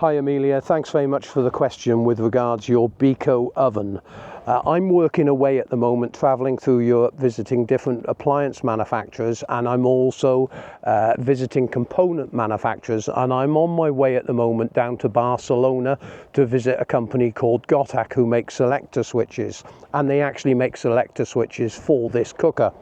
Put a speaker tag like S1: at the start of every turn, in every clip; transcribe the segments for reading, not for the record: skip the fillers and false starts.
S1: Hi Amelia, thanks very much for the question with regards your Beko oven. I'm working away at the moment, travelling through Europe, visiting different appliance manufacturers, and I'm also visiting component manufacturers, and I'm on my way at the moment down to Barcelona to visit a company called Gotak who makes selector switches, and they actually make selector switches for this cooker.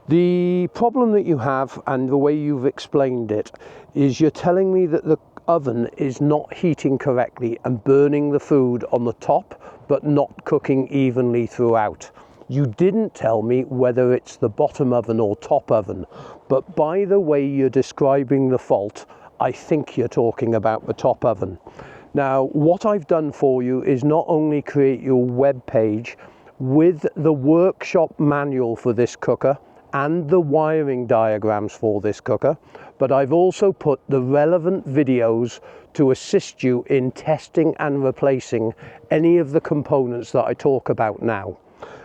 S1: The problem that you have, and the way you've explained it, is you're telling me that the oven is not heating correctly and burning the food on the top but not cooking evenly throughout. You didn't tell me whether it's the bottom oven or top oven, but by the way you're describing the fault, I think you're talking about the top oven. Now, what I've done for you is not only create your web page with the workshop manual for this cooker and the wiring diagrams for this cooker, but I've also put the relevant videos to assist you in testing and replacing any of the components that I talk about now,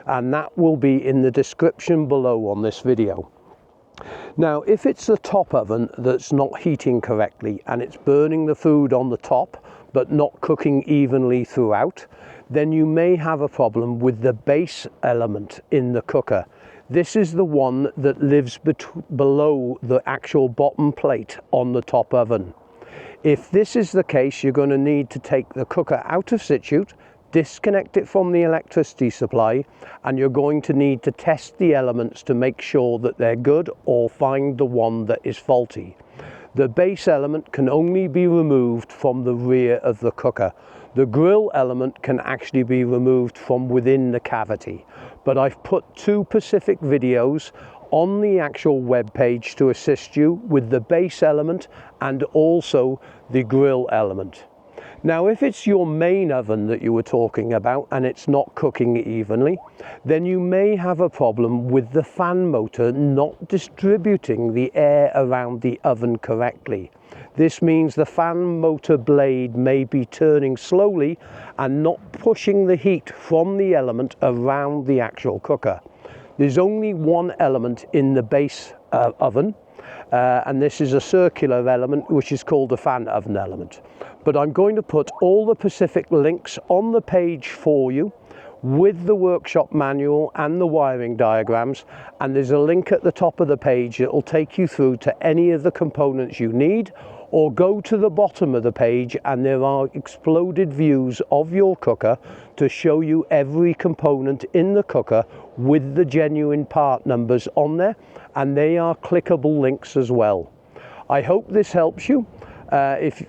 S1: and that will be in the description below on this video. Now, if it's the top oven that's not heating correctly and it's burning the food on the top but not cooking evenly throughout, then you may have a problem with the base element in the cooker. This is the one that lives below the actual bottom plate on the top oven. If this is the case, you're going to need to take the cooker out of situ, disconnect it from the electricity supply, and you're going to need to test the elements to make sure that they're good or find the one that is faulty. The base element can only be removed from the rear of the cooker. The grill element can actually be removed from within the cavity, but I've put two specific videos on the actual web page to assist you with the base element and also the grill element. Now, if it's your main oven that you were talking about and it's not cooking evenly, then you may have a problem with the fan motor not distributing the air around the oven correctly. This means the fan motor blade may be turning slowly and not pushing the heat from the element around the actual cooker. There's only one element in the base oven, and this is a circular element which is called a fan oven element. But I'm going to put all the specific links on the page for you with the workshop manual and the wiring diagrams, and there's a link at the top of the page that will take you through to any of the components you need, or go to the bottom of the page and there are exploded views of your cooker to show you every component in the cooker with the genuine part numbers on there, and they are clickable links as well. I hope this helps you.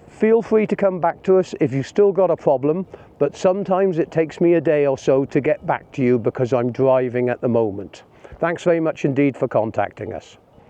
S1: Feel free to come back to us if you've still got a problem, but sometimes it takes me a day or so to get back to you because I'm driving at the moment. Thanks very much indeed for contacting us.